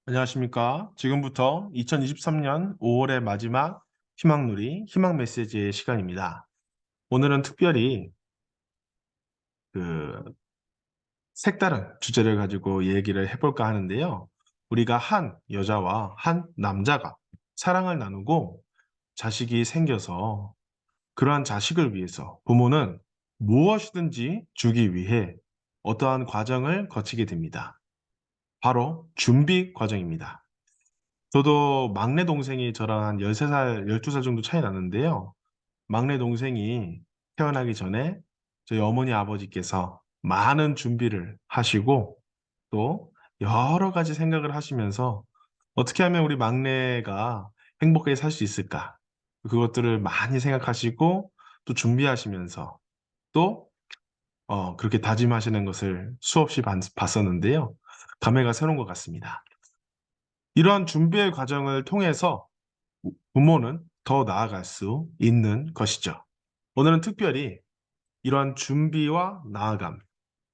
안녕하십니까. 지금부터 2023년 5월의 마지막 희망누리, 희망 메시지의 시간입니다. 오늘은 특별히 그 색다른 주제를 가지고 얘기를 해볼까 하는데요. 우리가 한 여자와 한 남자가 사랑을 나누고 자식이 생겨서 그러한 자식을 위해서 부모는 무엇이든지 주기 위해 어떠한 과정을 거치게 됩니다. 바로 준비 과정입니다. 저도 막내 동생이 저랑 한 13살, 12살 정도 차이 나는데요. 막내 동생이 태어나기 전에 저희 어머니 아버지께서 많은 준비를 하시고 또 여러 가지 생각을 하시면서 어떻게 하면 우리 막내가 행복하게 살 수 있을까? 그것들을 많이 생각하시고 또 준비하시면서 또 그렇게 다짐하시는 것을 수없이 봤었는데요. 감회가 새로운 것 같습니다. 이러한 준비의 과정을 통해서 부모는 더 나아갈 수 있는 것이죠. 오늘은 특별히 이러한 준비와 나아감,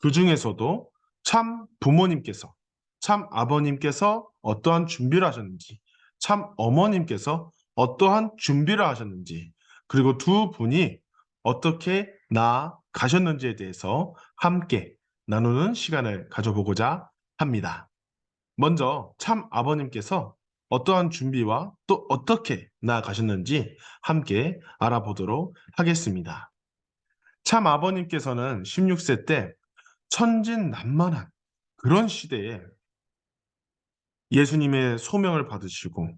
그 중에서도 참 부모님께서, 참 아버님께서 어떠한 준비를 하셨는지, 참 어머님께서 어떠한 준비를 하셨는지, 그리고 두 분이 어떻게 나아가셨는지에 대해서 함께 나누는 시간을 가져보고자 합니다. 먼저 참 아버님께서 어떠한 준비와 또 어떻게 나아가셨는지 함께 알아보도록 하겠습니다. 참 아버님께서는 16세 때 천진난만한 그런 시대에 예수님의 소명을 받으시고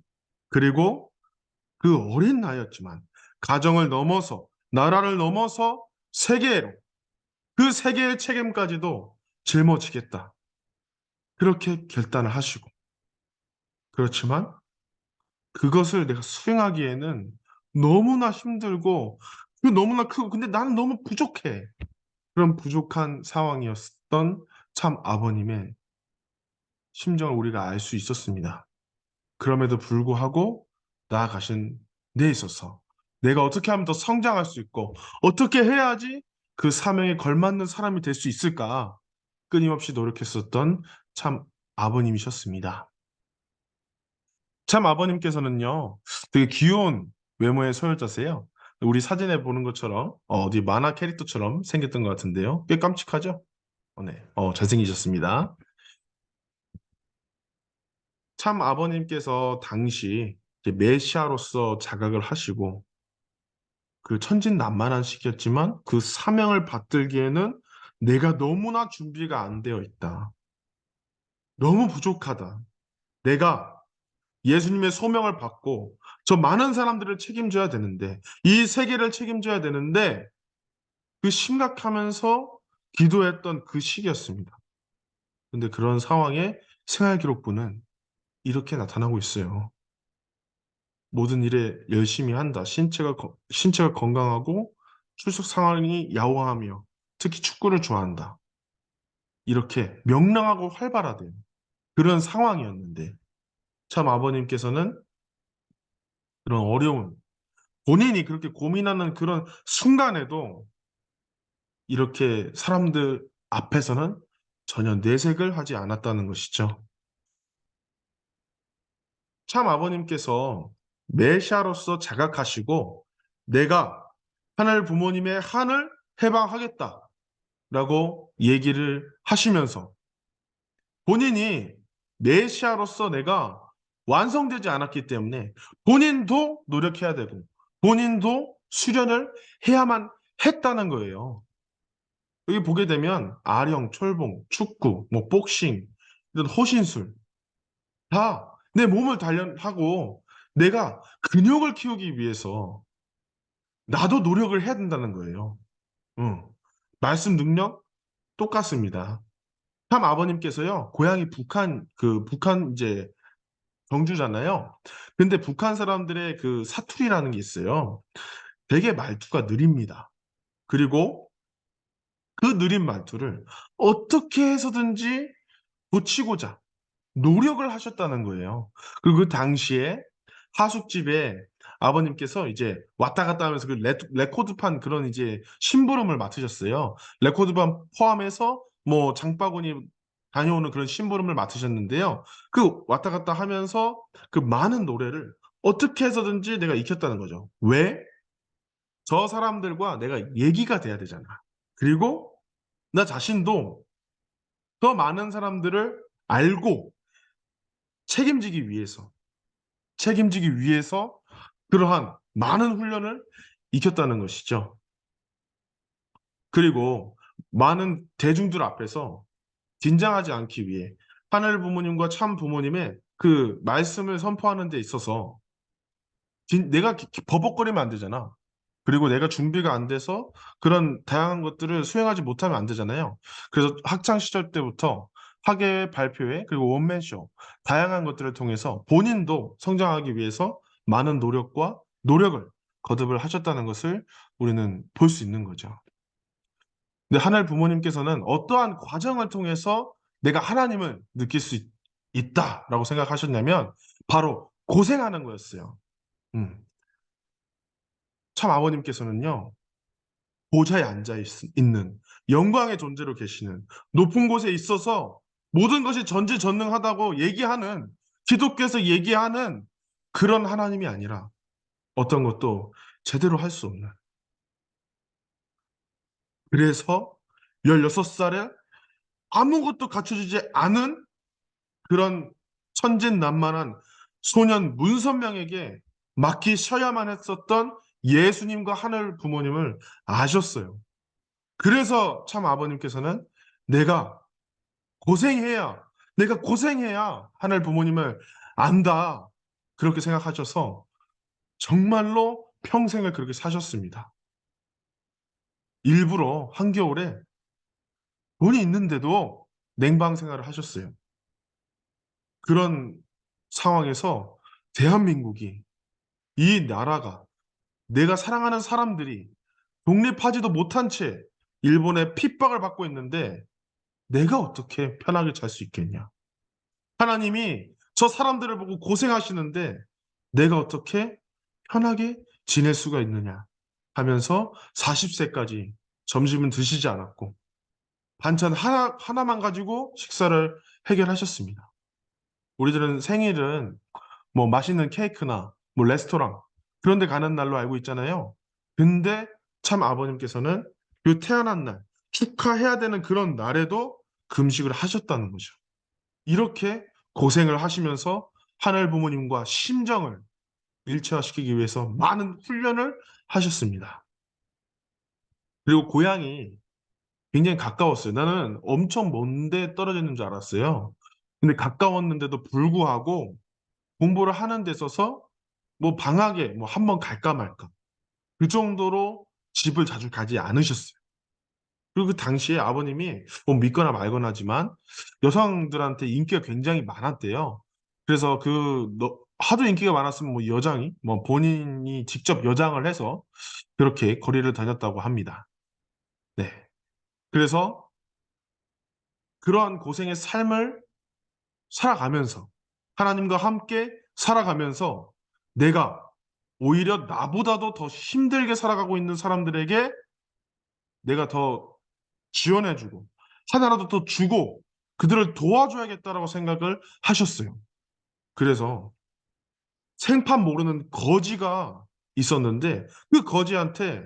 그리고 그 어린 나이였지만 가정을 넘어서 나라를 넘어서 세계로 그 세계의 책임까지도 짊어지겠다. 그렇게 결단을 하시고 그렇지만 그것을 내가 수행하기에는 너무나 힘들고 너무나 크고 근데 나는 너무 부족해. 그런 부족한 상황이었던 참 아버님의 심정을 우리가 알 수 있었습니다. 그럼에도 불구하고 나아가신 데 있어서 내가 어떻게 하면 더 성장할 수 있고 어떻게 해야지 그 사명에 걸맞는 사람이 될 수 있을까 끊임없이 노력했었던 참 아버님이셨습니다. 참 아버님께서는요, 되게 귀여운 외모의 소유자세요. 우리 사진에 보는 것처럼, 어디 만화 캐릭터처럼 생겼던 것 같은데요. 꽤 깜찍하죠? 네, 잘생기셨습니다. 참 아버님께서 당시 이제 메시아로서 자각을 하시고, 그 천진난만한 시기였지만 그 사명을 받들기에는 내가 너무나 준비가 안 되어 있다. 너무 부족하다. 내가 예수님의 소명을 받고 저 많은 사람들을 책임져야 되는데 이 세계를 책임져야 되는데 그 심각하면서 기도했던 그 시기였습니다. 근데 그런 상황에 생활기록부는 이렇게 나타나고 있어요. 모든 일에 열심히 한다. 신체가 건강하고 출석 상황이 야호하며 특히 축구를 좋아한다. 이렇게 명랑하고 활발하대요. 그런 상황이었는데 참 아버님께서는 그런 어려운 본인이 그렇게 고민하는 그런 순간에도 이렇게 사람들 앞에서는 전혀 내색을 하지 않았다는 것이죠. 참 아버님께서 메시아로서 자각하시고 내가 하늘 부모님의 한을 해방하겠다라고 얘기를 하시면서 본인이 메시아로서 내가 완성되지 않았기 때문에 본인도 노력해야 되고 본인도 수련을 해야만 했다는 거예요. 여기 보게 되면 아령, 철봉, 축구, 뭐 복싱, 이런 호신술 다 내 몸을 단련하고 내가 근육을 키우기 위해서 나도 노력을 해야 된다는 거예요. 응. 말씀 능력 똑같습니다. 참 아버님께서요, 고향이 북한 이제 경주잖아요. 근데 북한 사람들의 그 사투리라는 게 있어요. 되게 말투가 느립니다. 그리고 그 느린 말투를 어떻게 해서든지 고치고자 노력을 하셨다는 거예요. 그리고 그 당시에 하숙집에 아버님께서 이제 왔다 갔다 하면서 그 레코드판 그런 이제 심부름을 맡으셨어요. 레코드판 포함해서 뭐 장바구니 다녀오는 그런 심부름을 맡으셨는데요. 그 왔다 갔다 하면서 그 많은 노래를 어떻게 해서든지 내가 익혔다는 거죠. 왜? 저 사람들과 내가 얘기가 돼야 되잖아. 그리고 나 자신도 더 많은 사람들을 알고 책임지기 위해서, 책임지기 위해서 그러한 많은 훈련을 익혔다는 것이죠. 그리고 많은 대중들 앞에서 긴장하지 않기 위해 하늘 부모님과 참 부모님의 그 말씀을 선포하는 데 있어서 내가 버벅거리면 안 되잖아. 그리고 내가 준비가 안 돼서 그런 다양한 것들을 수행하지 못하면 안 되잖아요. 그래서 학창 시절 때부터 학예 발표회 그리고 원맨쇼 다양한 것들을 통해서 본인도 성장하기 위해서 많은 노력과 노력을 거듭을 하셨다는 것을 우리는 볼 수 있는 거죠. 근데 하늘 부모님께서는 어떠한 과정을 통해서 내가 하나님을 느낄 수 있다라고 생각하셨냐면 바로 고생하는 거였어요. 음. 참 아버님께서는요. 보좌에 앉아 있는 영광의 존재로 계시는 높은 곳에 있어서 모든 것이 전지전능하다고 얘기하는 기독교에서 얘기하는 그런 하나님이 아니라 어떤 것도 제대로 할 수 없는 그래서 16살에 아무것도 갖춰주지 않은 그런 천진난만한 소년 문선명에게 맡기셔야만 했었던 예수님과 하늘 부모님을 아셨어요. 그래서 참 아버님께서는 내가 고생해야, 내가 고생해야 하늘 부모님을 안다. 그렇게 생각하셔서 정말로 평생을 그렇게 사셨습니다. 일부러 한겨울에 돈이 있는데도 냉방 생활을 하셨어요. 그런 상황에서 대한민국이, 이 나라가, 내가 사랑하는 사람들이 독립하지도 못한 채 일본의 핍박을 받고 있는데 내가 어떻게 편하게 잘 수 있겠냐? 하나님이 저 사람들을 보고 고생하시는데 내가 어떻게 편하게 지낼 수가 있느냐 하면서 40세까지 점심은 드시지 않았고 반찬 하나만 가지고 식사를 해결하셨습니다. 우리들은 생일은 뭐 맛있는 케이크나 뭐 레스토랑 그런 데 가는 날로 알고 있잖아요. 근데 참 아버님께서는 그 태어난 날 축하해야 되는 그런 날에도 금식을 하셨다는 거죠. 이렇게 고생을 하시면서 하늘 부모님과 심정을 일체화시키기 위해서 많은 훈련을 하셨습니다. 그리고 고향이 굉장히 가까웠어요. 나는 엄청 먼데 떨어져 있는 줄 알았어요. 근데 가까웠는데도 불구하고 공부를 하는 데 있어서 뭐 방학에 뭐 한 번 갈까 말까 그 정도로 집을 자주 가지 않으셨어요. 그리고 그 당시에 아버님이 뭐 믿거나 말거나 하지만 여성들한테 인기가 굉장히 많았대요. 그래서 하도 인기가 많았으면 뭐 여장이 뭐 본인이 직접 여장을 해서 그렇게 거리를 다녔다고 합니다. 네. 그래서 그러한 고생의 삶을 살아가면서 하나님과 함께 살아가면서 내가 오히려 나보다도 더 힘들게 살아가고 있는 사람들에게 내가 더 지원해주고 하나라도 더 주고 그들을 도와줘야겠다라고 생각을 하셨어요. 그래서 생판 모르는 거지가 있었는데 그 거지한테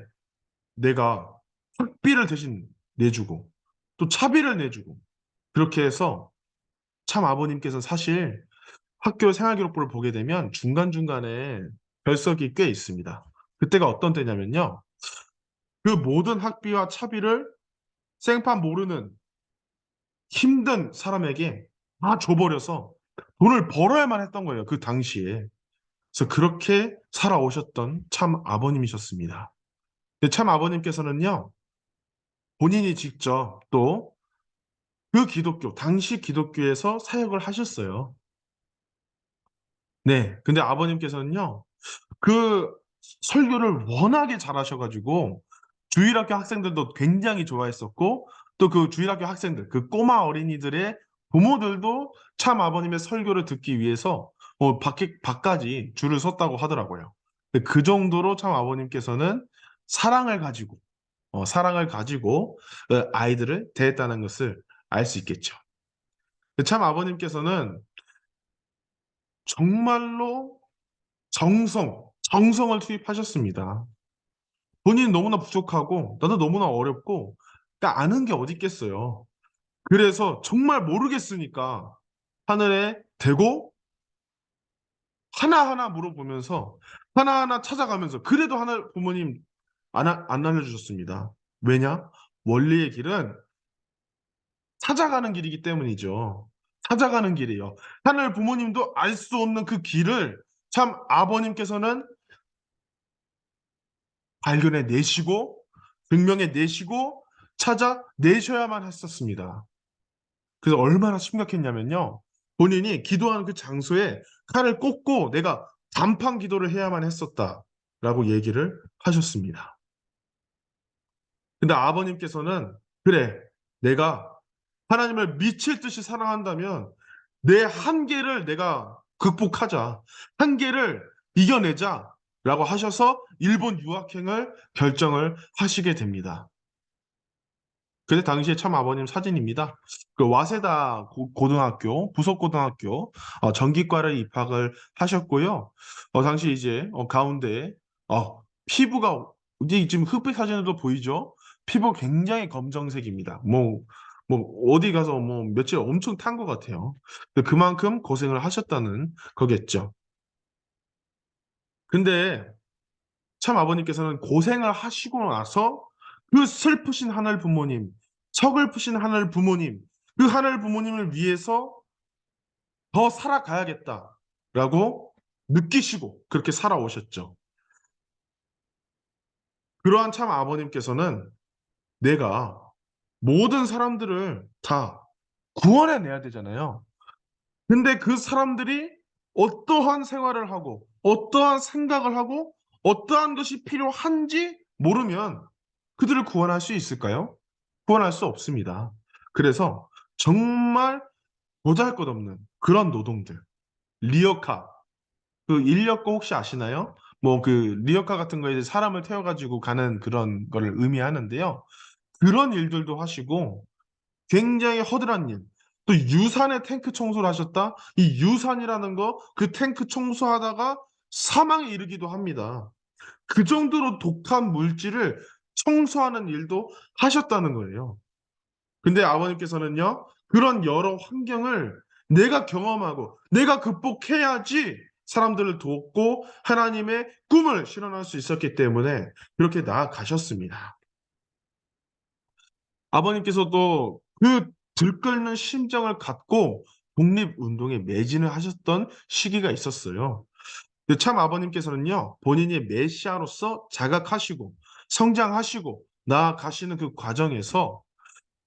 내가 학비를 대신 내주고 또 차비를 내주고 그렇게 해서 참 아버님께서 사실 학교 생활기록부를 보게 되면 중간중간에 결석이 꽤 있습니다. 그때가 어떤 때냐면요. 그 모든 학비와 차비를 생판 모르는 힘든 사람에게 다 줘버려서 돈을 벌어야만 했던 거예요. 그 당시에. 그래서 그렇게 살아오셨던 참 아버님이셨습니다. 근데 참 아버님께서는요, 본인이 직접 또 그 기독교, 당시 기독교에서 사역을 하셨어요. 네. 근데 아버님께서는요, 그 설교를 워낙에 잘하셔가지고 주일학교 학생들도 굉장히 좋아했었고 또 그 주일학교 학생들, 그 꼬마 어린이들의 부모들도 참 아버님의 설교를 듣기 위해서 밖까지 줄을 섰다고 하더라고요. 그 정도로 참 아버님께서는 사랑을 가지고 사랑을 가지고 아이들을 대했다는 것을 알 수 있겠죠. 참 아버님께서는 정말로 정성을 투입하셨습니다. 본인이 너무나 부족하고 나도 너무나 어렵고 그러니까 아는 게 어디 있겠어요. 그래서 정말 모르겠으니까 하늘에 대고 하나하나 물어보면서 하나하나 찾아가면서 그래도 하늘 부모님 안 알려주셨습니다. 왜냐? 원리의 길은 찾아가는 길이기 때문이죠. 찾아가는 길이에요. 하늘 부모님도 알 수 없는 그 길을 참 아버님께서는 발견해 내시고 증명해 내시고 찾아 내셔야만 했었습니다. 그래서 얼마나 심각했냐면요. 본인이 기도하는 그 장소에 칼을 꽂고 내가 단판 기도를 해야만 했었다라고 얘기를 하셨습니다. 근데 아버님께서는 그래, 내가 하나님을 미칠 듯이 사랑한다면 내 한계를 내가 극복하자. 한계를 이겨내자. 라고 하셔서 일본 유학행을 결정을 하시게 됩니다. 근데 당시에 참 아버님 사진입니다. 그 와세다 고등학교, 부속고등학교 전기과를 입학을 하셨고요. 당시 이제 가운데 피부가 이제 지금 흑백 사진에도 보이죠? 피부 굉장히 검정색입니다. 뭐 어디 가서 뭐 며칠 엄청 탄 것 같아요. 그만큼 고생을 하셨다는 거겠죠. 근데 참 아버님께서는 고생을 하시고 나서 그 슬프신 하늘 부모님, 서글프신 하늘 부모님, 그 하늘 부모님을 위해서 더 살아가야겠다라고 느끼시고 그렇게 살아오셨죠. 그러한 참 아버님께서는 내가 모든 사람들을 다 구원해내야 되잖아요. 근데 그 사람들이 어떠한 생활을 하고, 어떠한 생각을 하고, 어떠한 것이 필요한지 모르면 그들을 구원할 수 있을까요? 구원할 수 없습니다. 그래서 정말 보잘것없는 그런 노동들, 리어카, 그 인력거 혹시 아시나요? 뭐 그 리어카 같은 거에 사람을 태워가지고 가는 그런 거를 의미하는데요. 그런 일들도 하시고 굉장히 허술한 일. 또 유산의 탱크 청소를 하셨다? 이 유산이라는 거, 그 탱크 청소하다가 사망에 이르기도 합니다. 그 정도로 독한 물질을 청소하는 일도 하셨다는 거예요. 근데 아버님께서는요, 그런 여러 환경을 내가 경험하고 내가 극복해야지 사람들을 돕고 하나님의 꿈을 실현할 수 있었기 때문에 그렇게 나아가셨습니다. 아버님께서도 그 들끓는 심정을 갖고 독립운동에 매진을 하셨던 시기가 있었어요. 근데 참 아버님께서는요, 본인이 메시아로서 자각하시고 성장하시고 나아가시는 그 과정에서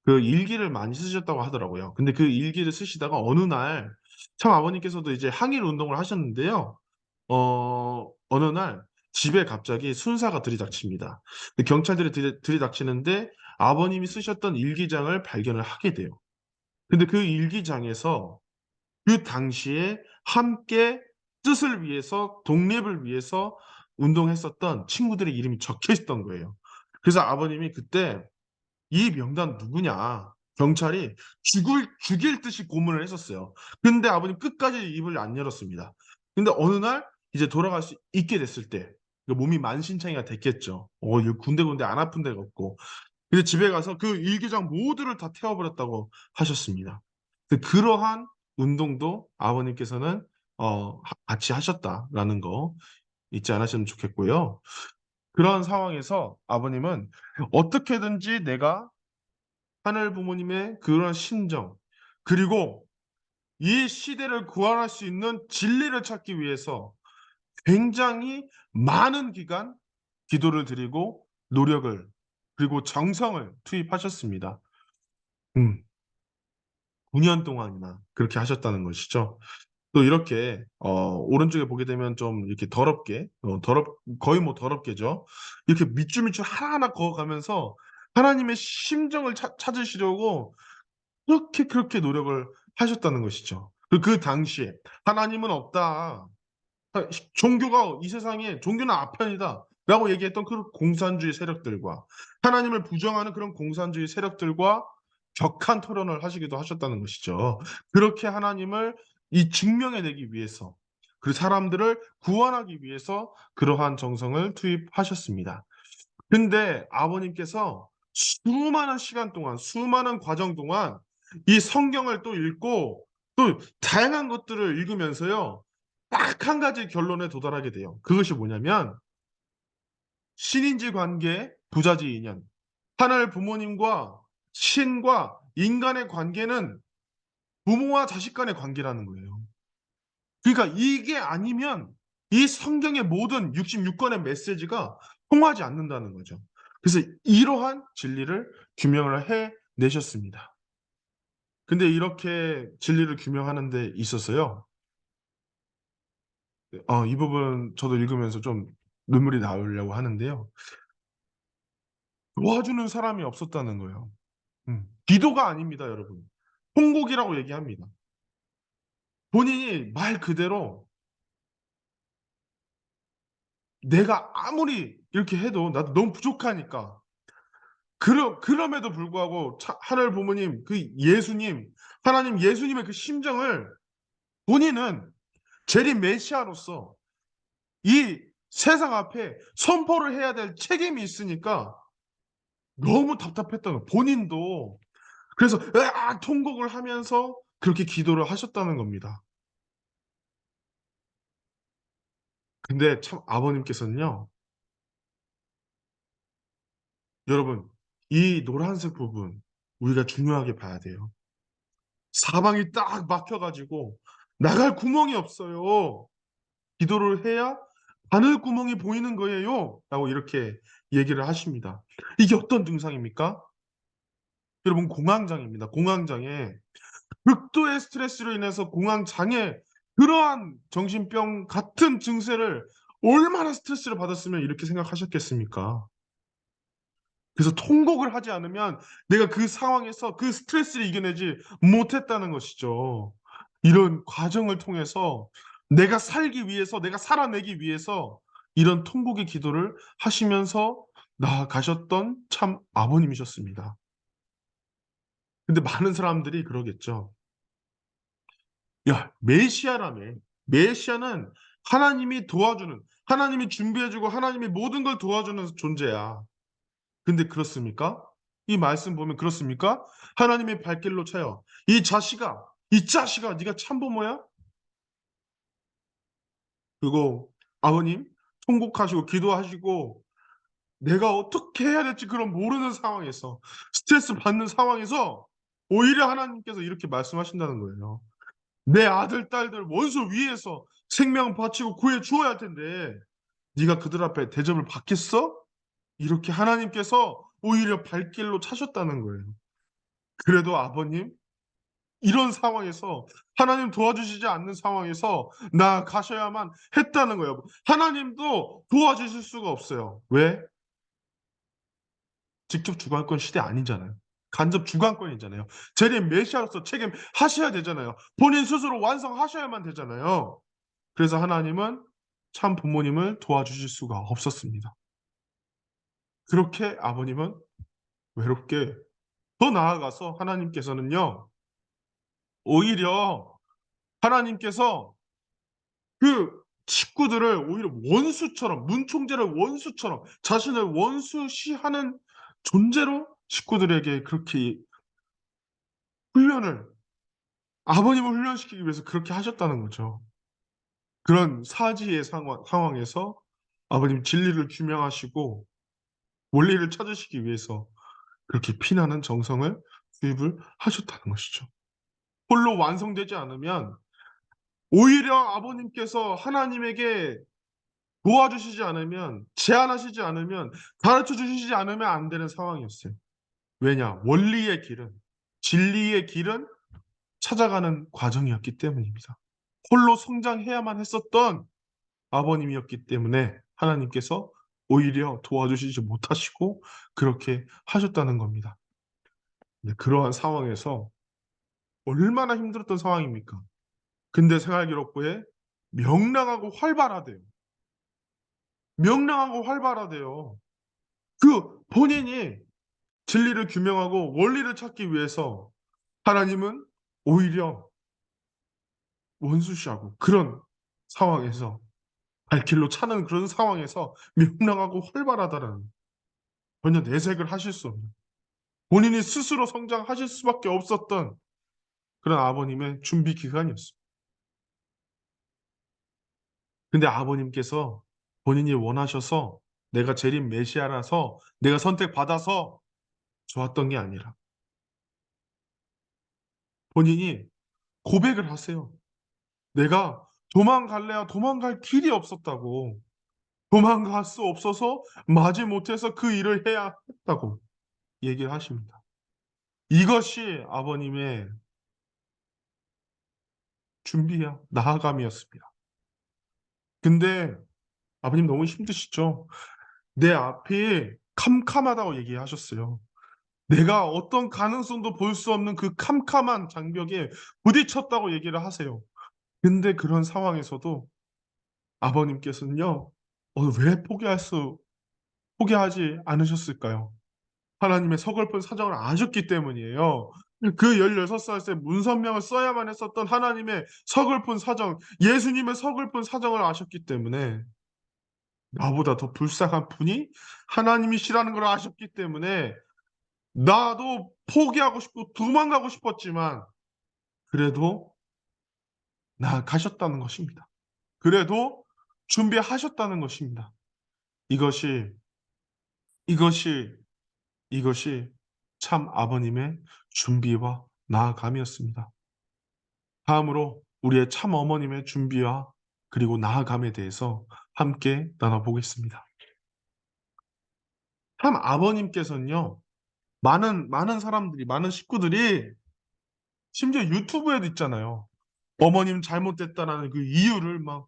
그 일기를 많이 쓰셨다고 하더라고요. 근데 그 일기를 쓰시다가 어느 날 참 아버님께서도 이제 항일 운동을 하셨는데요. 어느 날 집에 갑자기 순사가 들이닥칩니다. 근데 경찰들이 들이닥치는데 아버님이 쓰셨던 일기장을 발견을 하게 돼요. 근데 그 일기장에서 그 당시에 함께 뜻을 위해서 독립을 위해서 운동했었던 친구들의 이름이 적혀 있던 거예요. 그래서 아버님이 그때 이 명단 누구냐? 경찰이 죽일 듯이 고문을 했었어요. 근데 아버님 끝까지 입을 안 열었습니다. 근데 어느 날 이제 돌아갈 수 있게 됐을 때 몸이 만신창이가 됐겠죠. 이거 군데군데 안 아픈 데가 없고. 근데 집에 가서 그 일기장 모두를 다 태워버렸다고 하셨습니다. 그러한 운동도 아버님께서는 같이 하셨다라는 거 잊지 않으시면 좋겠고요. 그런 상황에서 아버님은 어떻게든지 내가 하늘 부모님의 그런 심정, 그리고 이 시대를 구원할 수 있는 진리를 찾기 위해서 굉장히 많은 기간 기도를 드리고 노력을 그리고 정성을 투입하셨습니다. 음, 9년 동안이나 그렇게 하셨다는 것이죠. 또 이렇게 오른쪽에 보게 되면 좀 이렇게 더럽게 거의 뭐 더럽게죠. 이렇게 밑줄 하나하나 그어가면서 하나님의 심정을 찾으시려고 그렇게 노력을 하셨다는 것이죠. 그 당시에 하나님은 없다. 종교가 이 세상에 종교는 아편이다. 라고 얘기했던 그 공산주의 세력들과 하나님을 부정하는 그런 공산주의 세력들과 격한 토론을 하시기도 하셨다는 것이죠. 그렇게 하나님을 이 증명해내기 위해서 그 사람들을 구원하기 위해서 그러한 정성을 투입하셨습니다. 근데 아버님께서 수많은 시간 동안, 수많은 과정 동안 이 성경을 또 읽고 또 다양한 것들을 읽으면서요, 딱 한 가지 결론에 도달하게 돼요. 그것이 뭐냐면, 신인지 관계, 부자지 인연. 하늘 부모님과 신과 인간의 관계는 부모와 자식 간의 관계라는 거예요. 그러니까 이게 아니면 이 성경의 모든 66권의 메시지가 통하지 않는다는 거죠. 그래서 이러한 진리를 규명을 해 내셨습니다. 근데 이렇게 진리를 규명하는 데 있어서요. 이 부분 저도 읽으면서 좀 눈물이 나오려고 하는데요. 도와주는 사람이 없었다는 거예요. 기도가 아닙니다, 여러분. 통곡이라고 얘기합니다. 본인이 말 그대로 내가 아무리 이렇게 해도 나도 너무 부족하니까 그럼에도 불구하고 하늘 부모님, 그 예수님, 하나님 예수님의 그 심정을 본인은 재림 메시아로서 이 세상 앞에 선포를 해야 될 책임이 있으니까 너무 답답했던 거예요. 본인도. 그래서 통곡을 하면서 그렇게 기도를 하셨다는 겁니다. 근데 참 아버님께서는요, 여러분, 이 노란색 부분 우리가 중요하게 봐야 돼요. 사방이 딱 막혀가지고 나갈 구멍이 없어요. 기도를 해야 바늘 구멍이 보이는 거예요. 라고 이렇게 얘기를 하십니다. 이게 어떤 증상입니까? 여러분, 공황장애입니다. 공황장애. 극도의 스트레스로 인해서 공황장애, 그러한 정신병 같은 증세를 얼마나 스트레스를 받았으면 이렇게 생각하셨겠습니까? 그래서 통곡을 하지 않으면 내가 그 상황에서 그 스트레스를 이겨내지 못했다는 것이죠. 이런 과정을 통해서 내가 살기 위해서, 내가 살아내기 위해서 이런 통곡의 기도를 하시면서 나아가셨던 참 아버님이셨습니다. 근데 많은 사람들이 그러겠죠. 야, 메시아라며. 메시아는 하나님이 도와주는, 하나님이 준비해주고 하나님이 모든 걸 도와주는 존재야. 근데 그렇습니까? 이 말씀 보면 그렇습니까? 하나님의 발길로 차요. 이 자식아, 네가 참부모야? 그리고 아버님 통곡하시고 기도하시고 내가 어떻게 해야 될지 그런 모르는 상황에서 스트레스 받는 상황에서 오히려 하나님께서 이렇게 말씀하신다는 거예요. 내 아들 딸들 원수 위에서 생명 바치고 구해 주어야 할 텐데 네가 그들 앞에 대접을 받겠어? 이렇게 하나님께서 오히려 발길로 차셨다는 거예요. 그래도 아버님, 이런 상황에서 하나님 도와주시지 않는 상황에서 나아가셔야만 했다는 거예요. 하나님도 도와주실 수가 없어요. 왜? 직접 주관권 시대 아니잖아요. 간접 주관권이잖아요. 재림 메시아로서 책임하셔야 되잖아요. 본인 스스로 완성하셔야만 되잖아요. 그래서 하나님은 참 부모님을 도와주실 수가 없었습니다. 그렇게 아버님은 외롭게, 더 나아가서 하나님께서는요, 오히려 하나님께서 그 식구들을 오히려 원수처럼, 문총재를 원수처럼, 자신을 원수시하는 존재로 식구들에게 그렇게 훈련을, 아버님을 훈련시키기 위해서 그렇게 하셨다는 거죠. 그런 사지의 상황에서 아버님 진리를 규명하시고 원리를 찾으시기 위해서 그렇게 피나는 정성을 투입을 하셨다는 것이죠. 홀로 완성되지 않으면 오히려 아버님께서 하나님에게 도와주시지 않으면, 제안하시지 않으면, 가르쳐 주시지 않으면 안 되는 상황이었어요. 왜냐? 원리의 길은, 진리의 길은 찾아가는 과정이었기 때문입니다. 홀로 성장해야만 했었던 아버님이었기 때문에 하나님께서 오히려 도와주시지 못하시고 그렇게 하셨다는 겁니다. 그러한 상황에서 얼마나 힘들었던 상황입니까? 근대 생활기록부에 명랑하고 활발하대요. 명랑하고 활발하대요. 그 본인이 진리를 규명하고 원리를 찾기 위해서 하나님은 오히려 원수시하고 그런 상황에서 발길로 차는 그런 상황에서 명랑하고 활발하다라는 전혀 내색을 하실 수 없는 본인이 스스로 성장하실 수밖에 없었던 그런 아버님의 준비 기간이었습니다. 근데 아버님께서 본인이 원하셔서 내가 재림 메시아라서 내가 선택받아서 좋았던 게 아니라 본인이 고백을 하세요. 내가 도망갈래야 도망갈 길이 없었다고. 도망갈 수 없어서 마지못해서 그 일을 해야 했다고 얘기를 하십니다. 이것이 아버님의 준비야 나아감이었습니다. 근데 아버님 너무 힘드시죠? 내 앞이 캄캄하다고 얘기하셨어요. 내가 어떤 가능성도 볼 수 없는 그 캄캄한 장벽에 부딪혔다고 얘기를 하세요. 근데 그런 상황에서도 아버님께서는요, 왜 포기하지 않으셨을까요? 하나님의 서글픈 사정을 아셨기 때문이에요. 그 16살 때 문선명을 써야만 했었던 하나님의 서글픈 사정, 예수님의 서글픈 사정을 아셨기 때문에 나보다 더 불쌍한 분이 하나님이시라는 걸 아셨기 때문에 나도 포기하고 싶고 도망가고 싶었지만 그래도 나가셨다는 것입니다. 그래도 준비하셨다는 것입니다. 이것이 이것이 이것이 참 아버님의 준비와 나아감이었습니다. 다음으로 우리의 참 어머님의 준비와 그리고 나아감에 대해서 함께 나눠보겠습니다. 참 아버님께서는요, 많은 사람들이, 많은 식구들이 심지어 유튜브에도 있잖아요. 어머님 잘못됐다라는 그 이유를 막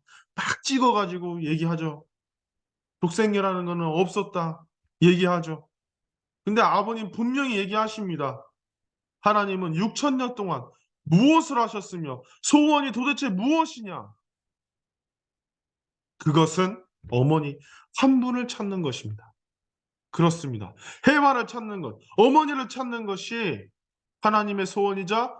찍어가지고 얘기하죠. 독생녀라는 거는 없었다. 얘기하죠. 근데 아버님 분명히 얘기하십니다. 하나님은 6천 년 동안 무엇을 하셨으며 소원이 도대체 무엇이냐? 그것은 어머니 한 분을 찾는 것입니다. 그렇습니다. 해와를 찾는 것, 어머니를 찾는 것이 하나님의 소원이자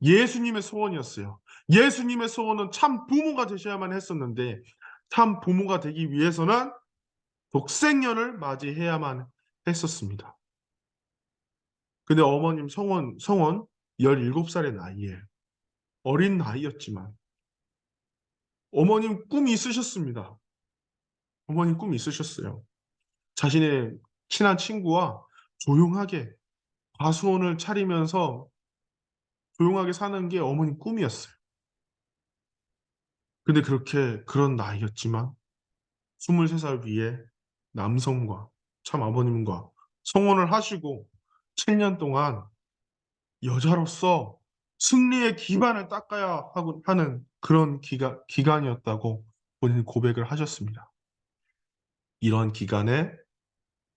예수님의 소원이었어요. 예수님의 소원은 참 부모가 되셔야만 했었는데 참 부모가 되기 위해서는 독생녀를 맞이해야만 했었습니다. 근데 어머님 성원 17살의 나이에 어린 나이였지만 어머님 꿈이 있으셨습니다. 어머님 꿈이 있으셨어요. 자신의 친한 친구와 조용하게 과수원을 차리면서 조용하게 사는 게 어머님 꿈이었어요. 근데 그런 나이였지만 23살 위에 남성과 참 아버님과 성혼을 하시고 7년 동안 여자로서 승리의 기반을 닦아야 하는 그런 기간이었다고 본인 고백을 하셨습니다. 이런 기간에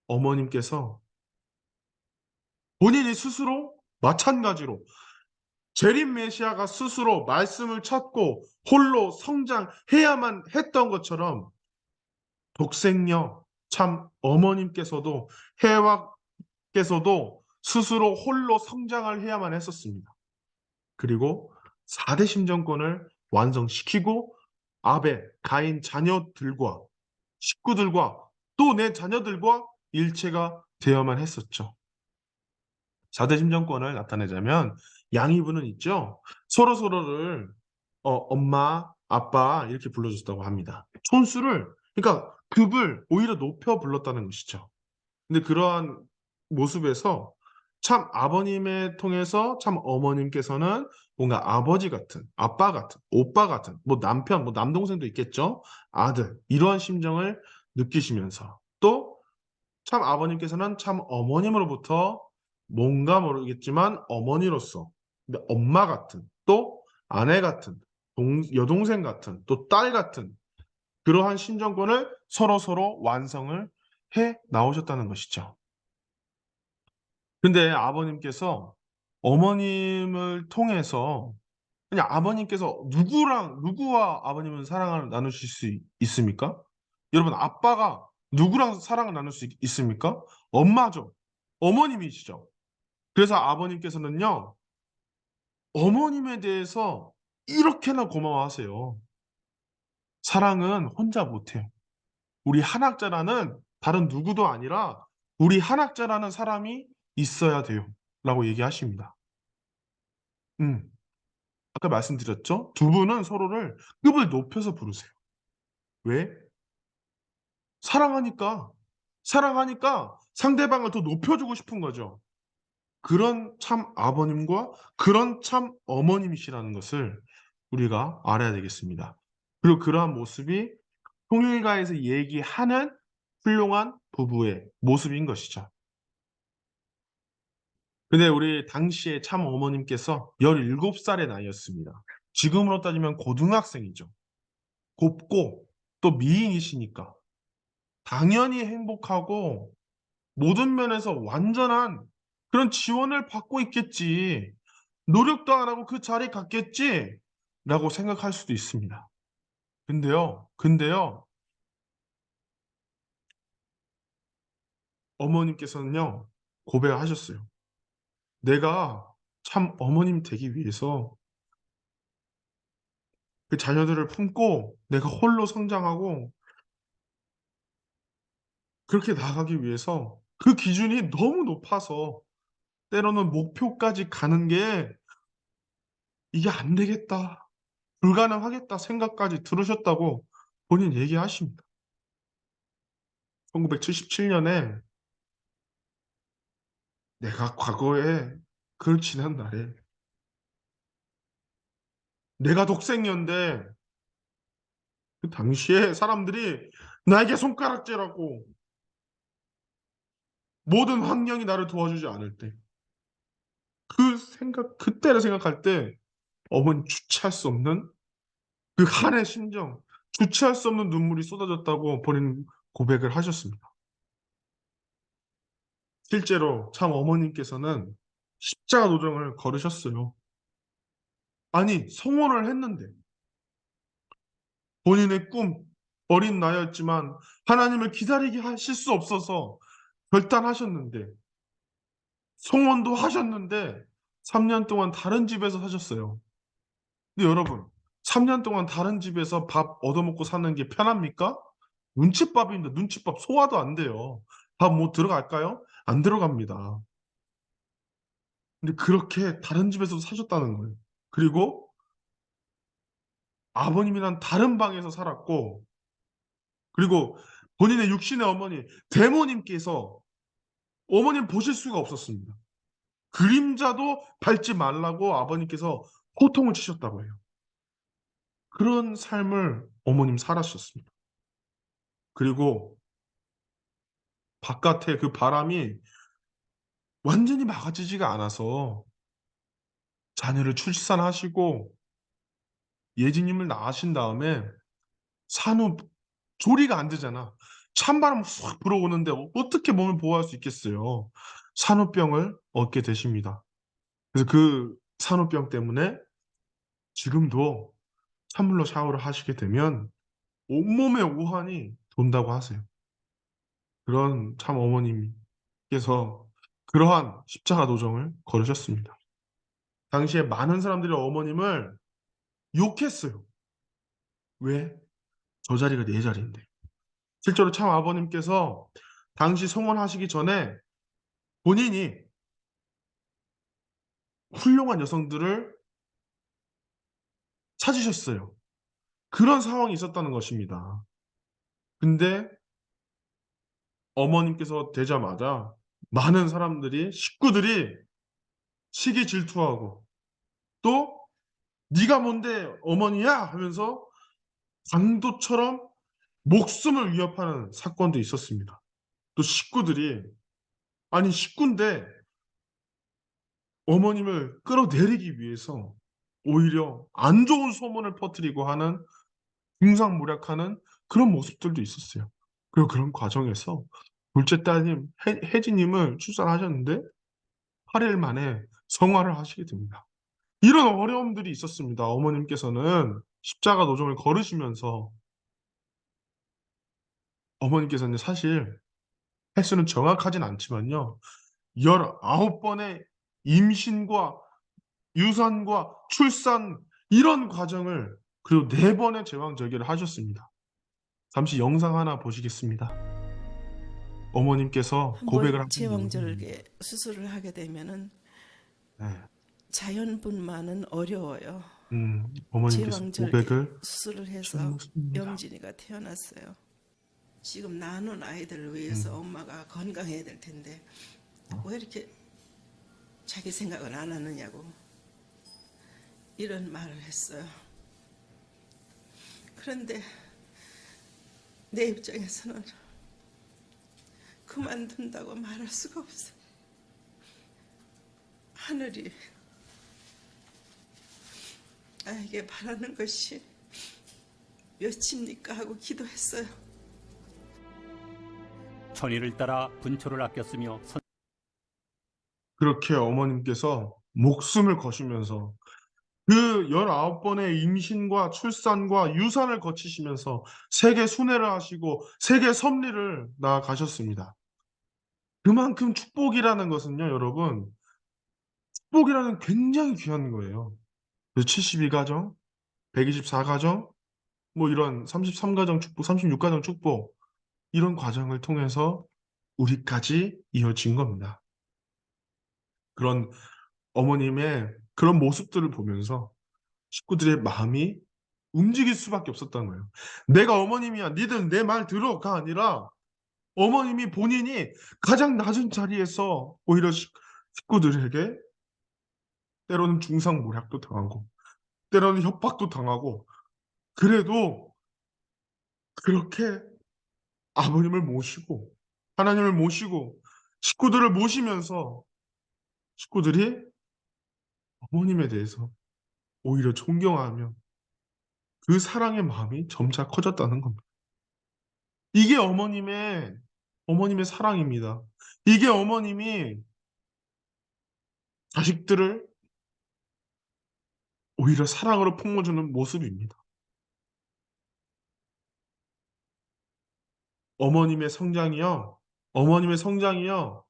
어머님께서 본인이 스스로 마찬가지로 재림 메시아가 스스로 말씀을 찾고 홀로 성장해야만 했던 것처럼 독생녀 참 어머님께서도 해와께서도 스스로 홀로 성장을 해야만 했었습니다. 그리고 4대 심정권을 완성시키고 아벨, 가인 자녀들과 식구들과 또 내 자녀들과 일체가 되어야만 했었죠. 4대 심정권을 나타내자면 양이분은 있죠. 서로서로를 엄마, 아빠 이렇게 불러줬다고 합니다. 촌수를 그러니까 급을 오히려 높여 불렀다는 것이죠. 근데 그러한 모습에서 참 아버님을 통해서 참 어머님께서는 뭔가 아버지 같은, 아빠 같은, 오빠 같은, 뭐 남편, 뭐 남동생도 있겠죠. 아들 이러한 심정을 느끼시면서 또 참 아버님께서는 참 어머님으로부터 뭔가 모르겠지만 어머니로서 근데 엄마 같은 또 아내 같은 여동생 같은 또 딸 같은 그러한 신정권을 서로 완성을 해 나오셨다는 것이죠. 근데 아버님께서 어머님을 통해서 그냥 아버님께서 누구와 아버님은 사랑을 나누실 수 있습니까? 여러분, 아빠가 누구랑 사랑을 나눌 수 있습니까? 엄마죠. 어머님이시죠. 그래서 아버님께서는요, 어머님에 대해서 이렇게나 고마워하세요. 사랑은 혼자 못해요. 우리 한학자라는 다른 누구도 아니라 우리 한학자라는 사람이 있어야 돼요. 라고 얘기하십니다. 음, 아까 말씀드렸죠? 두 분은 서로를 급을 높여서 부르세요. 왜? 사랑하니까. 사랑하니까 상대방을 더 높여주고 싶은 거죠. 그런 참 아버님과 그런 참 어머님이시라는 것을 우리가 알아야 되겠습니다. 그리고 그러한 모습이 통일가에서 얘기하는 훌륭한 부부의 모습인 것이죠. 근데 우리 당시에 참 어머님께서 17살의 나이였습니다. 지금으로 따지면 고등학생이죠. 곱고 또 미인이시니까 당연히 행복하고 모든 면에서 완전한 그런 지원을 받고 있겠지. 노력도 안 하고 그 자리에 갔겠지. 라고 생각할 수도 있습니다. 근데요, 어머님께서는요, 고백하셨어요. 내가 참 어머님 되기 위해서 그 자녀들을 품고 내가 홀로 성장하고 그렇게 나아가기 위해서 그 기준이 너무 높아서 때로는 목표까지 가는 게 이게 안 되겠다, 불가능하겠다 생각까지 들으셨다고 본인 얘기하십니다. 1977년에 내가 과거에 그 지난 날에 내가 독생이었는데 그 당시에 사람들이 나에게 손가락질하고 모든 환경이 나를 도와주지 않을 때 그때를 생각할 때 어머니 주체할 수 없는 그 한의 심정, 주체할 수 없는 눈물이 쏟아졌다고 본인 고백을 하셨습니다. 실제로 참 어머님께서는 십자가 도정을 걸으셨어요. 아니, 성혼을 했는데 본인의 꿈, 어린 나이였지만 하나님을 기다리게 하실 수 없어서 결단하셨는데 성혼도 하셨는데 3년 동안 다른 집에서 사셨어요. 근데 여러분, 3년 동안 다른 집에서 밥 얻어먹고 사는 게 편합니까? 눈칫밥인데 눈칫밥 소화도 안 돼요. 밥 뭐 들어갈까요? 안 들어갑니다. 근데 그렇게 다른 집에서 사셨다는 거예요. 그리고 아버님이랑 다른 방에서 살았고, 그리고 본인의 육신의 어머니, 대모님께서 어머님 보실 수가 없었습니다. 그림자도 밟지 말라고 아버님께서 호통을 치셨다고 해요. 그런 삶을 어머님 살아셨습니다. 그리고 바깥에 그 바람이 완전히 막아지지가 않아서 자녀를 출산하시고 예진님을 낳으신 다음에 산후 조리가 안 되잖아. 찬바람 확 불어오는데 어떻게 몸을 보호할 수 있겠어요? 산후병을 얻게 되십니다. 그래서 그 산후병 때문에 지금도 찬물로 샤워를 하시게 되면 온몸에 오한이 돈다고 하세요. 그런 참 어머님께서 그러한 십자가 도정을 걸으셨습니다. 당시에 많은 사람들이 어머님을 욕했어요. 왜? 저 자리가 내 자리인데. 실제로 참 아버님께서 당시 성혼하시기 전에 본인이 훌륭한 여성들을 찾으셨어요. 그런 상황이 있었다는 것입니다. 근데 어머님께서 되자마자 많은 사람들이, 식구들이 시기 질투하고 또 네가 뭔데 어머니야 하면서 강도처럼 목숨을 위협하는 사건도 있었습니다. 또 식구들이 아니 식구인데 어머님을 끌어내리기 위해서 오히려 안 좋은 소문을 퍼뜨리고 하는 중상모략하는 그런 모습들도 있었어요. 그리고 그런 과정에서 둘째 따님 혜진님을 출산하셨는데 8일 만에 성화를 하시게 됩니다. 이런 어려움들이 있었습니다. 어머님께서는 십자가 노정을 걸으시면서 어머님께서는 사실 횟수는 정확하진 않지만요. 19번의 임신과 유산과 출산 이런 과정을 그리고 4번의 제왕절개를 하셨습니다. 잠시 영상 하나 보시겠습니다. 어머님께서 고백을 한번 하신 영상입니다. 제왕절개 수술을 하게 되면은 네. 자연분만은 어려워요. 어머님께서 제왕절개 고백을 수술을 해서 하셨습니다. 영진이가 태어났어요. 지금 나눈 아이들을 위해서 음, 엄마가 건강해야 될 텐데 왜 이렇게 자기 생각을 안 하느냐고 이런 말을 했어요. 그런데 내 입장에서는 그만둔다고 말할 수가 없어요. 하늘이 나에게 바라는 것이 몇입니까 하고 기도했어요. 천의를 따라 분초를 아꼈으며 그렇게 어머님께서 목숨을 거시면서 그 19번의 임신과 출산과 유산을 거치시면서 세계 순회를 하시고 세계 섭리를 나아가셨습니다. 그만큼 축복이라는 것은요, 여러분, 축복이라는 굉장히 귀한 거예요. 72가정, 124가정, 뭐 이런 33가정 축복, 36가정 축복, 이런 과정을 통해서 우리까지 이어진 겁니다. 그런 어머님의 그런 모습들을 보면서 식구들의 마음이 움직일 수밖에 없었던 거예요. 내가 어머님이야, 니들 내 말 들어가 아니라 어머님이 본인이 가장 낮은 자리에서 오히려 식구들에게 때로는 중상모략도 당하고 때로는 협박도 당하고 그래도 그렇게 아버님을 모시고 하나님을 모시고 식구들을 모시면서 식구들이 어머님에 대해서 오히려 존경하며 그 사랑의 마음이 점차 커졌다는 겁니다. 이게 어머님의 사랑입니다. 이게 어머님이 자식들을 오히려 사랑으로 품어주는 모습입니다. 어머님의 성장이요. 어머님의 성장이요.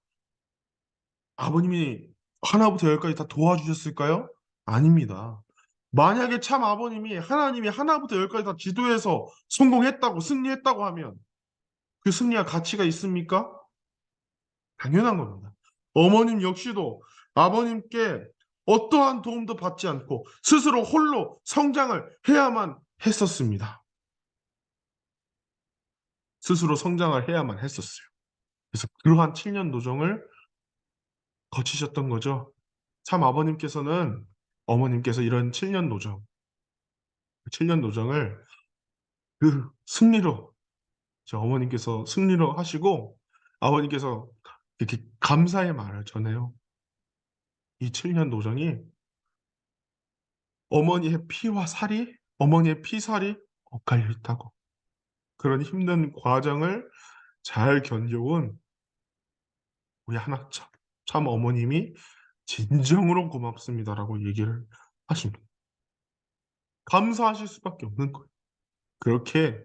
아버님이 하나부터 열까지 다 도와주셨을까요? 아닙니다. 만약에 참 아버님이 하나님이 하나부터 열까지 다 지도해서 성공했다고 승리했다고 하면 그 승리와 가치가 있습니까? 당연한 겁니다. 어머님 역시도 아버님께 어떠한 도움도 받지 않고 스스로 홀로 성장을 해야만 했었습니다. 스스로 성장을 해야만 했었어요. 그래서 그러한 7년 노정을 거치셨던 거죠. 참 어머님께서 이런 7년 노정, 7년 노정을 그 승리로, 어머님께서 승리로 하시고 아버님께서 이렇게 감사의 말을 전해요. 이 7년 노정이 어머니의 피와 살이, 어머니의 피살이 엇갈려 있다고. 그런 힘든 과정을 잘 견뎌온 우리 참 어머님이 진정으로 고맙습니다라고 얘기를 하십니다. 감사하실 수밖에 없는 거예요. 그렇게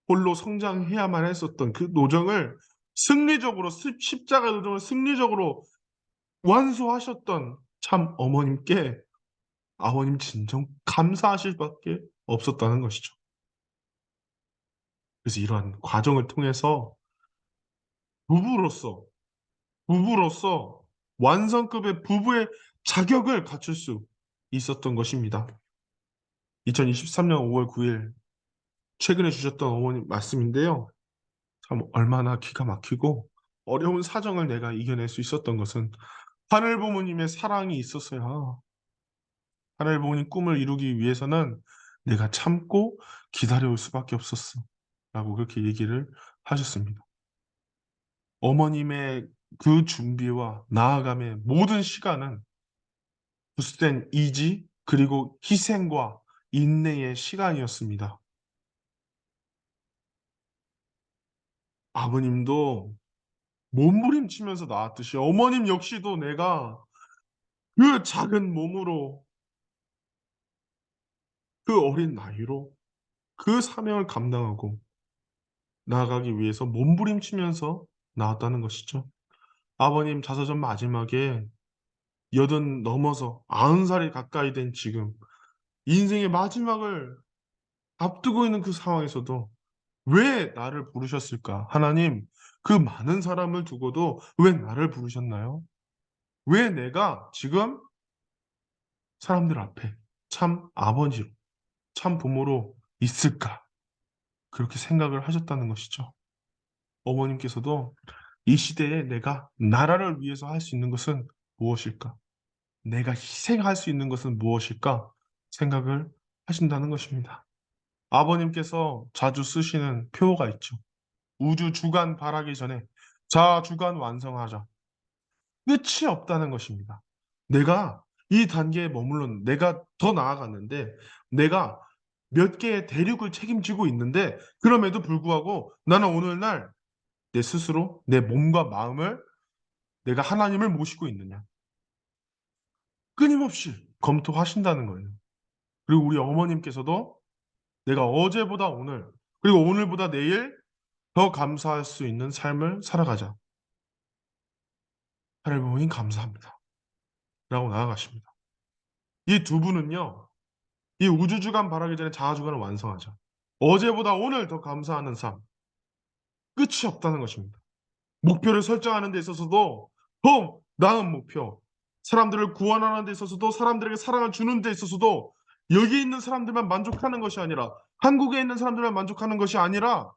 홀로 성장해야만 했었던 그 노정을 승리적으로 십자가 노정을 승리적으로 완수하셨던 참 어머님께 아버님 진정 감사하실 밖에 없었다는 것이죠. 그래서 이러한 과정을 통해서 부부로서 부부로서 완성급의 부부의 자격을 갖출 수 있었던 것입니다. 2023년 5월 9일 최근에 주셨던 어머님 말씀인데요. 참 얼마나 기가 막히고 어려운 사정을 내가 이겨낼 수 있었던 것은 하늘 부모님의 사랑이 있었어야. 하늘 부모님 꿈을 이루기 위해서는 내가 참고 기다려올 수밖에 없었어. 라고 그렇게 얘기를 하셨습니다. 어머님의 그 준비와 나아감의 모든 시간은 굳센 의지 그리고 희생과 인내의 시간이었습니다. 아버님도 몸부림치면서 낳았듯이 어머님 역시도 내가 그 작은 몸으로 그 어린 나이로 그 사명을 감당하고 나아가기 위해서 몸부림치면서 낳았다는 것이죠. 아버님 자서전 마지막에 80 넘어서 90살이 가까이 된 지금 인생의 마지막을 앞두고 있는 그 상황에서도 왜 나를 부르셨을까? 하나님, 그 많은 사람을 두고도 왜 나를 부르셨나요? 왜 내가 지금 사람들 앞에 참 아버지로, 참 부모로 있을까? 그렇게 생각을 하셨다는 것이죠. 어머님께서도 이 시대에 내가 나라를 위해서 할 수 있는 것은 무엇일까? 내가 희생할 수 있는 것은 무엇일까? 생각을 하신다는 것입니다. 아버님께서 자주 쓰시는 표어가 있죠. 우주 주간 발하기 전에 자주간 완성하자. 끝이 없다는 것입니다. 내가 이 단계에 머물렀 내가 더 나아갔는데 내가 몇 개의 대륙을 책임지고 있는데 그럼에도 불구하고 나는 오늘날 내 스스로 내 몸과 마음을 내가 하나님을 모시고 있느냐. 끊임없이 검토하신다는 거예요. 그리고 우리 어머님께서도 내가 어제보다 오늘 그리고 오늘보다 내일 더 감사할 수 있는 삶을 살아가자. 하나님 감사합니다. 라고 나아가십니다. 이 두 분은요. 이 우주주간 바라기 전에 자아주간을 완성하자. 어제보다 오늘 더 감사하는 삶. 끝이 없다는 것입니다. 목표를 설정하는 데 있어서도 더 나은 목표. 사람들을 구원하는 데 있어서도 사람들에게 사랑을 주는 데 있어서도 여기 있는 사람들만 만족하는 것이 아니라 한국에 있는 사람들만 만족하는 것이 아니라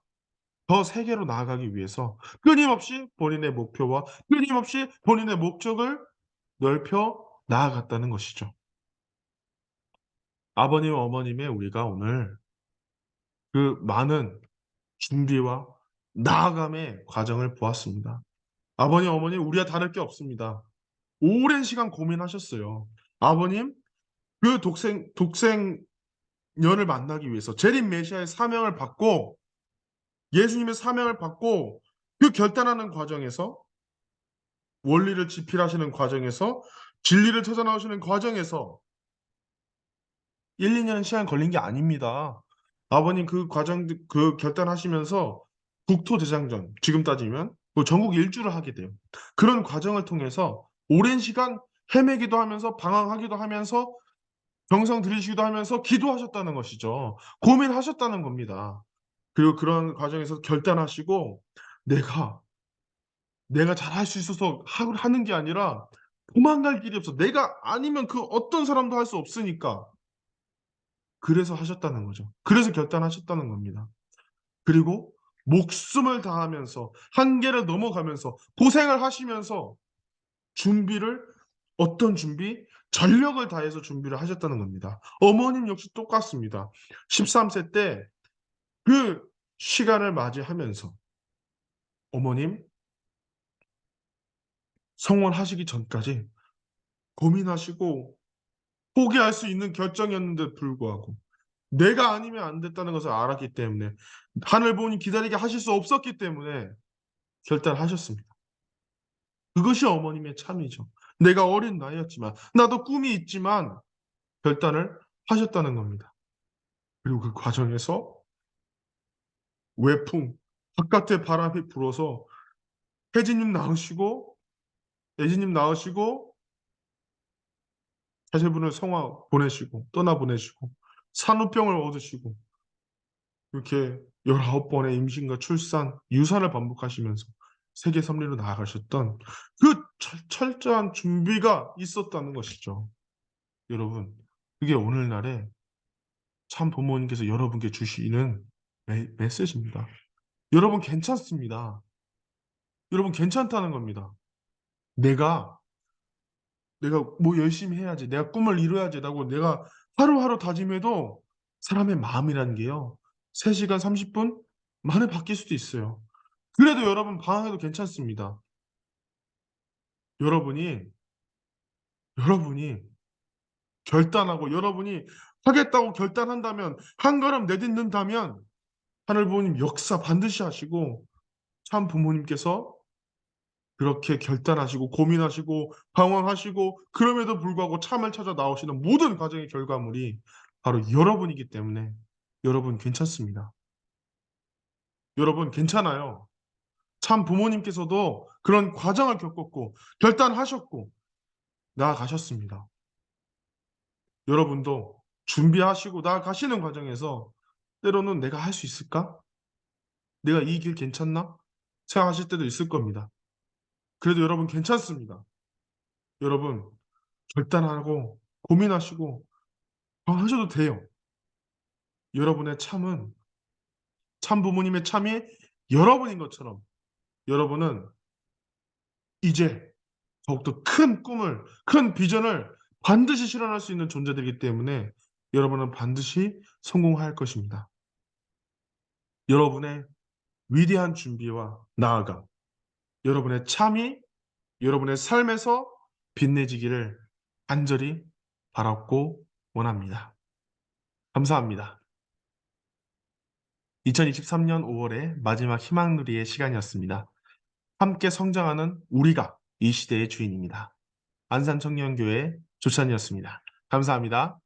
더 세계로 나아가기 위해서 끊임없이 본인의 목표와 끊임없이 본인의 목적을 넓혀 나아갔다는 것이죠. 아버님, 어머님의 우리가 오늘 그 많은 준비와 나아감의 과정을 보았습니다. 아버님, 어머니 우리와 다를 게 없습니다. 오랜 시간 고민하셨어요. 아버님, 그 독생년을 만나기 위해서 재림 메시아의 사명을 받고 예수님의 사명을 받고 그 결단하는 과정에서 원리를 지필하시는 과정에서 진리를 찾아 나오시는 과정에서 1, 2년 시간 걸린 게 아닙니다. 아버님 그 과정 그 결단하시면서 국토대장정 지금 따지면 뭐 전국 일주를 하게 돼요. 그런 과정을 통해서 오랜 시간 헤매기도 하면서 방황하기도 하면서 정성 들이시기도 하면서 기도하셨다는 것이죠. 고민하셨다는 겁니다. 그리고 그런 과정에서 결단하시고 내가 잘할 수 있어서 하는 게 아니라 도망갈 길이 없어. 내가 아니면 그 어떤 사람도 할 수 없으니까. 그래서 하셨다는 거죠. 그래서 결단하셨다는 겁니다. 그리고 목숨을 다하면서 한계를 넘어가면서 고생을 하시면서 준비를 어떤 준비? 전력을 다해서 준비를 하셨다는 겁니다. 어머님 역시 똑같습니다. 13세 때 그 시간을 맞이하면서 어머님 성원하시기 전까지 고민하시고 포기할 수 있는 결정이었는데 불구하고 내가 아니면 안 됐다는 것을 알았기 때문에 하늘 보니 기다리게 하실 수 없었기 때문에 결단하셨습니다. 그것이 어머님의 참이죠. 내가 어린 나이였지만 나도 꿈이 있지만 결단을 하셨다는 겁니다. 그리고 그 과정에서 외풍, 바깥의 바람이 불어서 혜진님 낳으시고 예진님 낳으시고 자제분을 성화 보내시고 떠나보내시고 산후병을 얻으시고 이렇게 19번의 임신과 출산, 유산을 반복하시면서 세계 섭리로 나아가셨던 그 철저한 준비가 있었다는 것이죠. 여러분, 그게 오늘날에 참 부모님께서 여러분께 주시는 메시지입니다. 여러분 괜찮습니다. 여러분 괜찮다는 겁니다. 내가 뭐 열심히 해야지. 내가 꿈을 이뤄야지라고 내가 하루하루 다짐해도 사람의 마음이라는 게요. 3시간 30분 만에 바뀔 수도 있어요. 그래도 여러분 방황해도 괜찮습니다. 여러분이 결단하고 여러분이 하겠다고 결단한다면 한 걸음 내딛는다면 하늘 부모님 역사 반드시 하시고 참 부모님께서 그렇게 결단하시고 고민하시고 방황하시고 그럼에도 불구하고 참을 찾아 나오시는 모든 과정의 결과물이 바로 여러분이기 때문에 여러분 괜찮습니다. 여러분 괜찮아요. 참 부모님께서도 그런 과정을 겪었고 결단하셨고 나아가셨습니다. 여러분도 준비하시고 나아가시는 과정에서 때로는 내가 할 수 있을까? 내가 이 길 괜찮나? 생각하실 때도 있을 겁니다. 그래도 여러분 괜찮습니다. 여러분 결단하고 고민하시고 하셔도 돼요. 여러분의 참은 참 부모님의 참이 여러분인 것처럼 여러분은 이제 더욱더 큰 꿈을, 큰 비전을 반드시 실현할 수 있는 존재들이기 때문에 여러분은 반드시 성공할 것입니다. 여러분의 위대한 준비와 나아감, 여러분의 참이 여러분의 삶에서 빛내지기를 간절히 바랐고 원합니다. 감사합니다. 2023년 5월의 마지막 희망누리의 시간이었습니다. 함께 성장하는 우리가 이 시대의 주인입니다. 안산청년교회 조찬이었습니다. 감사합니다.